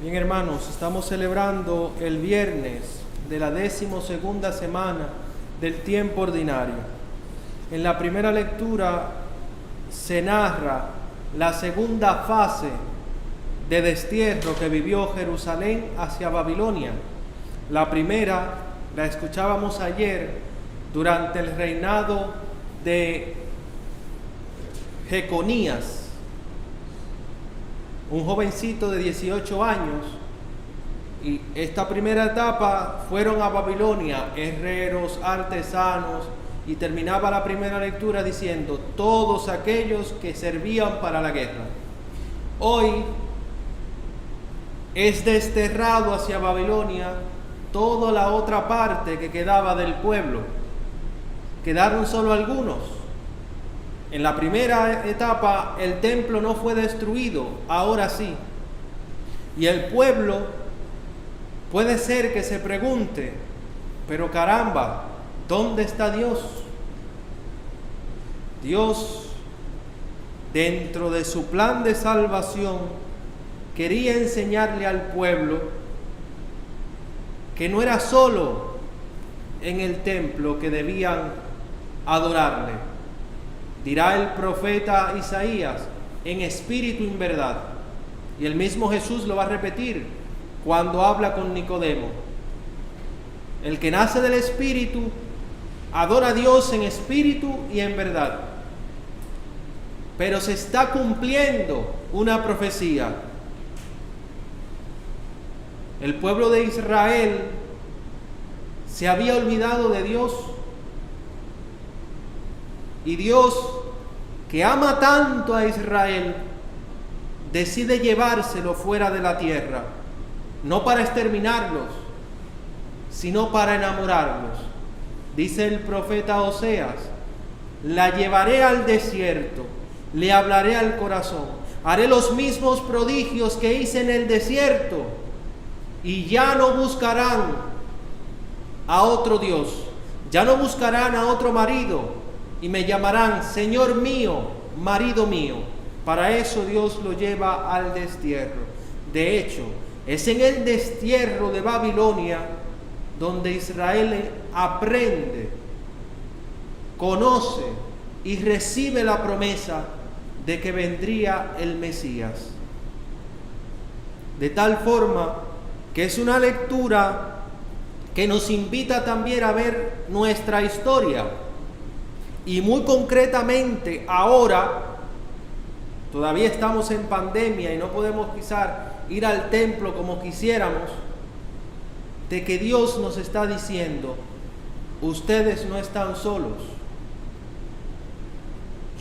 Bien, hermanos, estamos celebrando el viernes de la 12ª semana del tiempo ordinario. En la primera lectura se narra la segunda fase de destierro que vivió Jerusalén hacia Babilonia. La primera la escuchábamos ayer durante el reinado de Jeconías, un jovencito de 18 años, y esta primera etapa fueron a Babilonia herreros, artesanos, y terminaba la primera lectura diciendo todos aquellos que servían para la guerra. Hoy es desterrado hacia Babilonia toda la otra parte que quedaba del pueblo. Quedaron solo algunos. En la primera etapa el templo no fue destruido, ahora sí. Y el pueblo puede ser que se pregunte, pero caramba, ¿dónde está Dios? Dios, dentro de su plan de salvación, quería enseñarle al pueblo que no era solo en el templo que debían adorarle. Dirá el profeta Isaías, en espíritu y en verdad. Y el mismo Jesús lo va a repetir cuando habla con Nicodemo. El que nace del espíritu adora a Dios en espíritu y en verdad. Pero se está cumpliendo una profecía. El pueblo de Israel se había olvidado de Dios. Y Dios, que ama tanto a Israel, decide llevárselo fuera de la tierra, no para exterminarlos, sino para enamorarlos. Dice el profeta Oseas, la llevaré al desierto, le hablaré al corazón, haré los mismos prodigios que hice en el desierto, y ya no buscarán a otro Dios, ya no buscarán a otro marido, y me llamarán Señor mío, marido mío. Para eso Dios lo lleva al destierro. De hecho, es en el destierro de Babilonia donde Israel aprende, conoce y recibe la promesa de que vendría el Mesías. De tal forma que es una lectura que nos invita también a ver nuestra historia. Y muy concretamente ahora, todavía estamos en pandemia y no podemos quizás ir al templo como quisiéramos, de que Dios nos está diciendo, ustedes no están solos.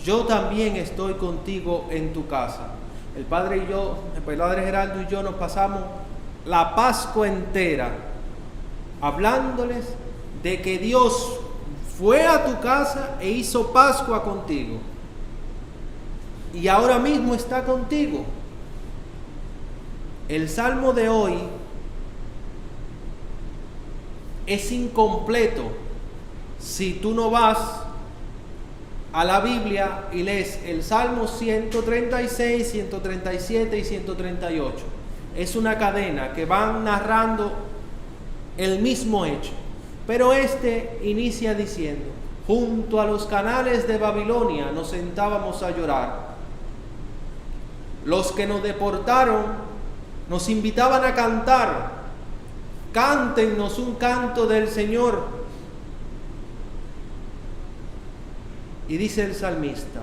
Yo también estoy contigo en tu casa. El Padre Geraldo y yo nos pasamos la Pascua entera hablándoles de que Dios fue a tu casa e hizo Pascua contigo. Y ahora mismo está contigo. El salmo de hoy es incompleto si tú no vas a la Biblia y lees el Salmo 136, 137 y 138. Es una cadena que van narrando el mismo hecho. Pero este inicia diciendo, junto a los canales de Babilonia nos sentábamos a llorar. Los que nos deportaron nos invitaban a cantar, cántennos un canto del Señor. Y dice el salmista,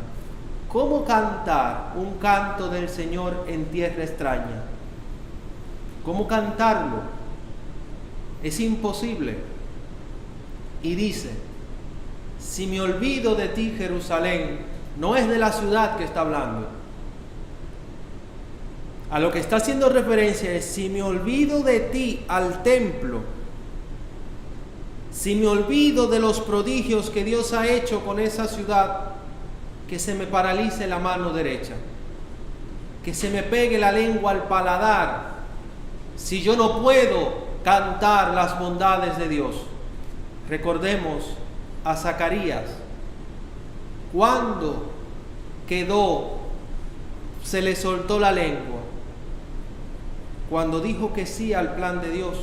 ¿cómo cantar un canto del Señor en tierra extraña? ¿Cómo cantarlo? Es imposible. Y dice, si me olvido de ti, Jerusalén, no es de la ciudad que está hablando. A lo que está haciendo referencia es, si me olvido de ti al templo, si me olvido de los prodigios que Dios ha hecho con esa ciudad, que se me paralice la mano derecha, que se me pegue la lengua al paladar, si yo no puedo cantar las bondades de Dios. Recordemos a Zacarías, cuando se le soltó la lengua, cuando dijo que sí al plan de Dios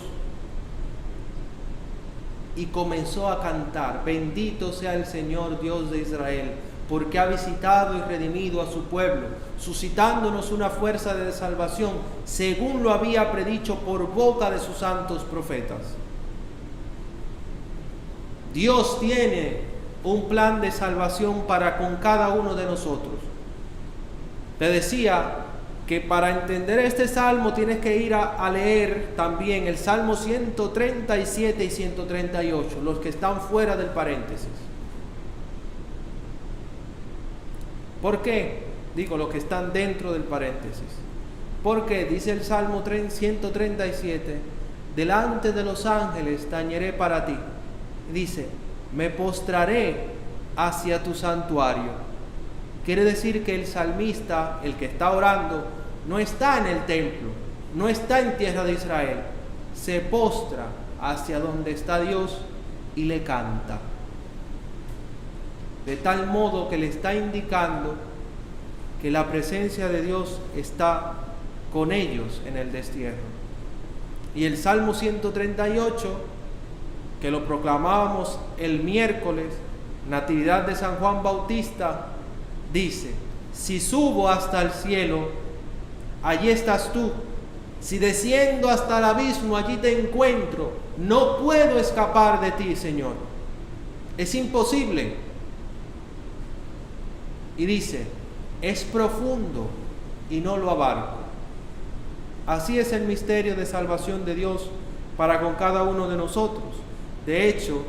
y comenzó a cantar: bendito sea el Señor Dios de Israel, porque ha visitado y redimido a su pueblo, suscitándonos una fuerza de salvación, según lo había predicho por boca de sus santos profetas. Dios tiene un plan de salvación para con cada uno de nosotros. Te decía que para entender este salmo tienes que ir a leer también el Salmo 137 y 138, los que están fuera del paréntesis. ¿Por qué? Digo, los que están dentro del paréntesis. Porque dice el Salmo 137, delante de los ángeles tañeré para ti. Dice, me postraré hacia tu santuario. Quiere decir que el salmista, el que está orando, no está en el templo, no está en tierra de Israel. Se postra hacia donde está Dios y le canta. De tal modo que le está indicando que la presencia de Dios está con ellos en el destierro. Y el Salmo 138, que lo proclamábamos el miércoles, Natividad de San Juan Bautista, dice: si subo hasta el cielo, allí estás tú. Si desciendo hasta el abismo, allí te encuentro. No puedo escapar de ti, Señor. Es imposible. Y dice, es profundo y no lo abarco. Así es el misterio de salvación de Dios para con cada uno de nosotros. De hecho,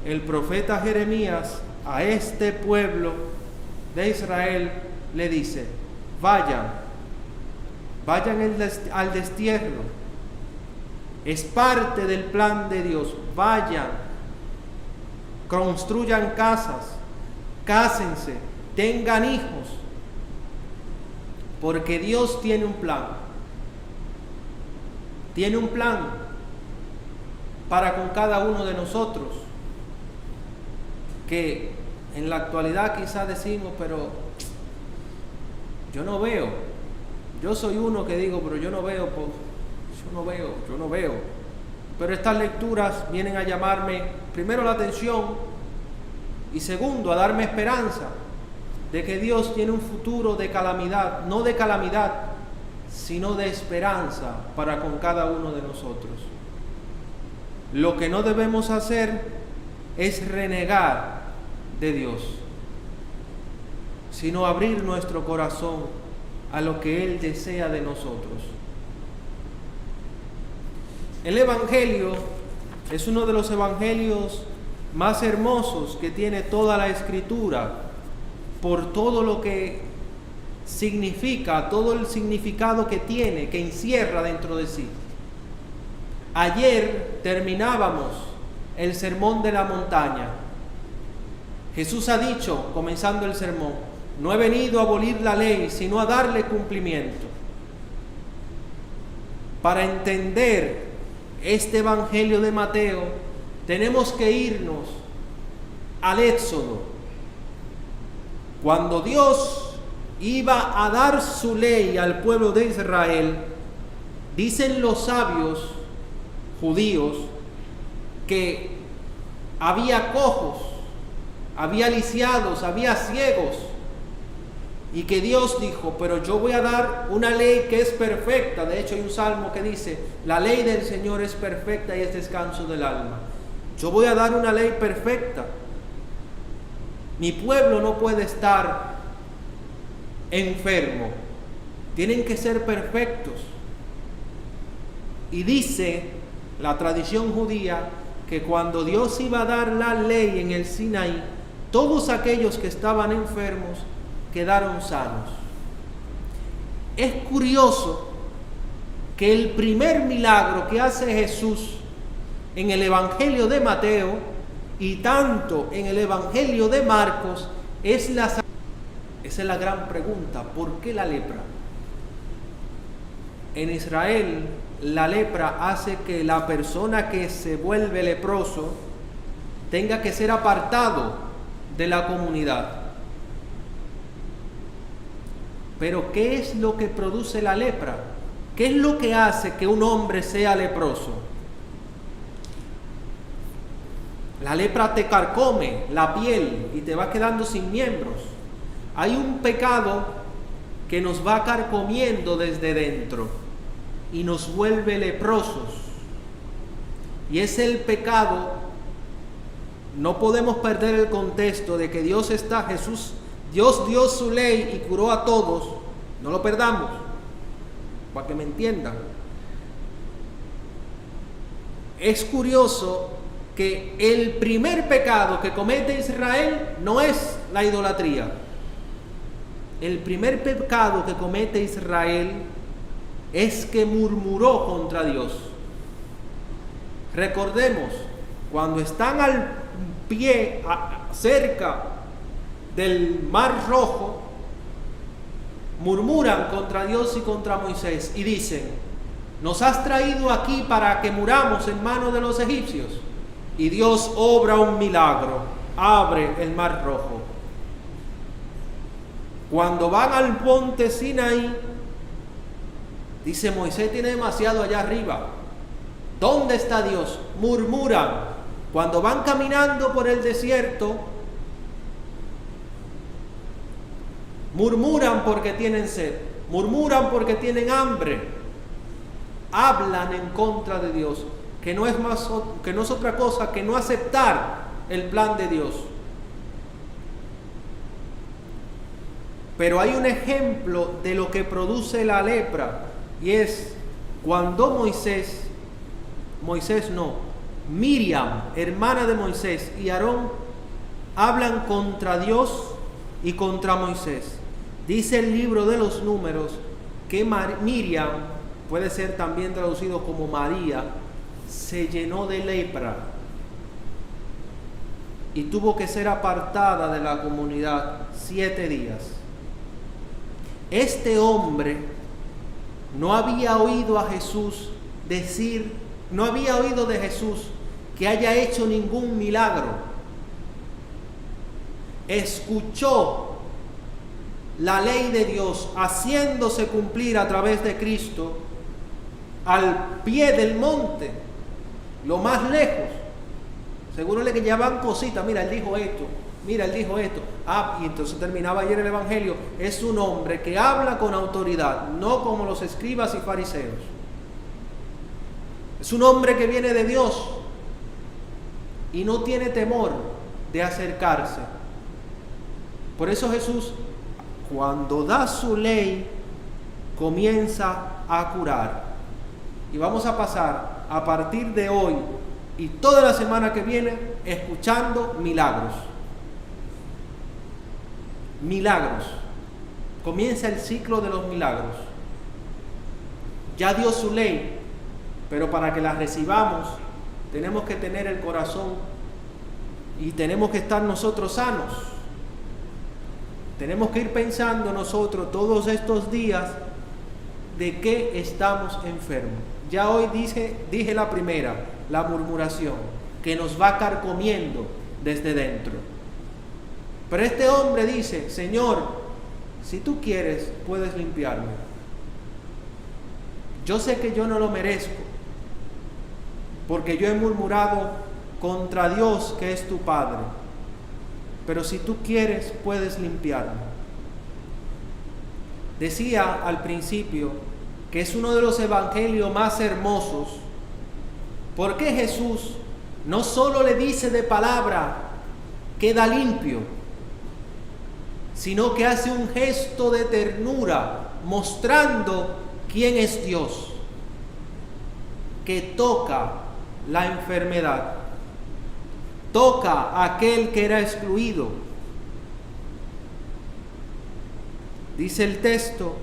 el profeta Jeremías a este pueblo de Israel le dice: vayan al destierro. Es parte del plan de Dios. Vayan, construyan casas, cásense, tengan hijos, porque Dios tiene un plan. Tiene un plan para con cada uno de nosotros, que en la actualidad quizás decimos, pero yo no veo. Yo soy uno que digo, pero yo no veo. Pero estas lecturas vienen a llamarme, primero, la atención, y segundo, a darme esperanza de que Dios tiene un futuro de calamidad, no de calamidad, sino de esperanza para con cada uno de nosotros. Lo que no debemos hacer es renegar de Dios, sino abrir nuestro corazón a lo que Él desea de nosotros. El Evangelio es uno de los evangelios más hermosos que tiene toda la Escritura, por todo lo que significa, todo el significado que tiene, que encierra dentro de sí. Ayer terminábamos el sermón de la montaña. Jesús ha dicho, comenzando el sermón: no he venido a abolir la ley, sino a darle cumplimiento. Para entender este evangelio de Mateo, tenemos que irnos al Éxodo. Cuando Dios iba a dar su ley al pueblo de Israel, dicen los sabios judíos que había cojos, había lisiados, había ciegos, y que Dios dijo: pero yo voy a dar una ley que es perfecta. De hecho, hay un salmo que dice: la ley del Señor es perfecta y es descanso del alma. Yo voy a dar una ley perfecta. Mi pueblo no puede estar enfermo, tienen que ser perfectos. Y dice la tradición judía que cuando Dios iba a dar la ley en el Sinaí, todos aquellos que estaban enfermos quedaron sanos. Es curioso que el primer milagro que hace Jesús en el Evangelio de Mateo y tanto en el Evangelio de Marcos es la sanidad. Esa es la gran pregunta: ¿por qué la lepra? En Israel, la lepra hace que la persona que se vuelve leproso tenga que ser apartado de la comunidad. Pero ¿qué es lo que produce la lepra? ¿Qué es lo que hace que un hombre sea leproso? La lepra te carcome la piel y te va quedando sin miembros. Hay un pecado que nos va carcomiendo desde dentro y nos vuelve leprosos. Y es el pecado. No podemos perder el contexto de que Dios dio su ley y curó a todos. No lo perdamos, para que me entiendan. Es curioso que el primer pecado que comete Israel no es la idolatría. El primer pecado que comete Israel es que murmuró contra Dios. Recordemos, cuando están al pie, cerca del Mar Rojo, murmuran contra Dios y contra Moisés y dicen: nos has traído aquí para que muramos en manos de los egipcios. Y Dios obra un milagro, abre el Mar Rojo. Cuando van al monte Sinaí, dice: Moisés tiene demasiado allá arriba. ¿Dónde está Dios? Murmuran. Cuando van caminando por el desierto, murmuran porque tienen sed, murmuran porque tienen hambre, hablan en contra de Dios, que no es otra cosa que no aceptar el plan de Dios. Pero hay un ejemplo de lo que produce la lepra, y es cuando Miriam, hermana de Moisés, y Aarón hablan contra Dios y contra Moisés. Dice el libro de los Números que Miriam, puede ser también traducido como María, se llenó de lepra y tuvo que ser apartada de la comunidad 7 días. Este hombre no había oído a Jesús decir, no había oído de Jesús que haya hecho ningún milagro. Escuchó la ley de Dios haciéndose cumplir a través de Cristo al pie del monte, lo más lejos. Seguro le que llevaban cositas: mira, él dijo esto, mira, él dijo esto. Y entonces terminaba ayer el evangelio: es un hombre que habla con autoridad, no como los escribas y fariseos. Es un hombre que viene de Dios y no tiene temor de acercarse. Por eso Jesús, cuando da su ley, comienza a curar. Y vamos a pasar a partir de hoy y toda la semana que viene escuchando milagros. Milagros. Comienza el ciclo de los milagros. Ya dio su ley, pero para que la recibamos tenemos que tener el corazón y tenemos que estar nosotros sanos. Tenemos que ir pensando nosotros todos estos días de qué estamos enfermos. Ya hoy dije la primera, la murmuración, que nos va carcomiendo desde dentro. Pero este hombre dice: Señor, si tú quieres, puedes limpiarme. Yo sé que yo no lo merezco, porque yo he murmurado contra Dios, que es tu Padre. Pero si tú quieres, puedes limpiarme. Decía al principio que es uno de los evangelios más hermosos, porque Jesús no solo le dice de palabra: queda limpio, sino que hace un gesto de ternura, mostrando quién es Dios, que toca la enfermedad, toca a aquel que era excluido. Dice el texto: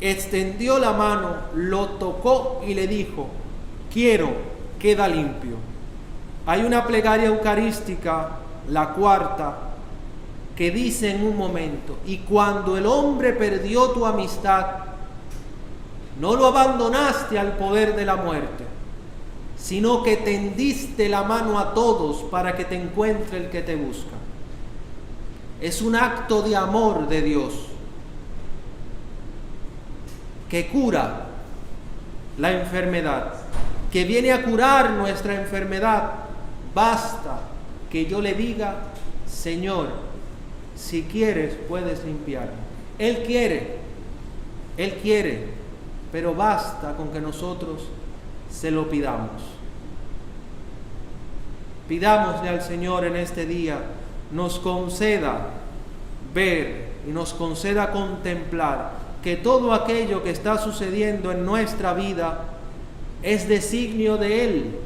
extendió la mano, lo tocó y le dijo: quiero, queda limpio. Hay una plegaria eucarística, la cuarta, que dice en un momento: y cuando el hombre perdió tu amistad, no lo abandonaste al poder de la muerte, sino que tendiste la mano a todos para que te encuentre el que te busca. Es un acto de amor de Dios, que cura la enfermedad, que viene a curar nuestra enfermedad. Basta que yo le diga: Señor, si quieres puedes limpiarme. Él quiere, pero basta con que nosotros se lo pidamos. Pidámosle al Señor en este día nos conceda ver y nos conceda contemplar que todo aquello que está sucediendo en nuestra vida es designio de Él,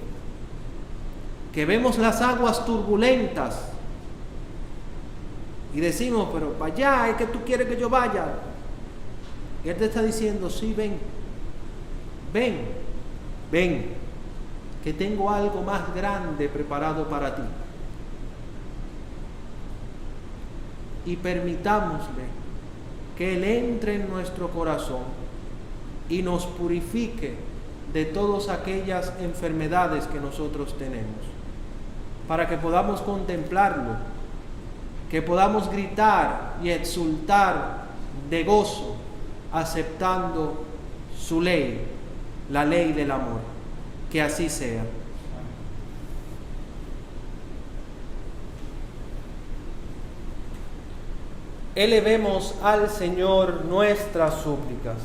que vemos las aguas turbulentas y decimos: pero para allá es que tú quieres que yo vaya. Y Él te está diciendo: sí, ven, que tengo algo más grande preparado para ti. Y permitámosle que Él entre en nuestro corazón y nos purifique de todas aquellas enfermedades que nosotros tenemos, para que podamos contemplarlo, que podamos gritar y exultar de gozo, aceptando su ley, la ley del amor. Que así sea. Elevemos al Señor nuestras súplicas.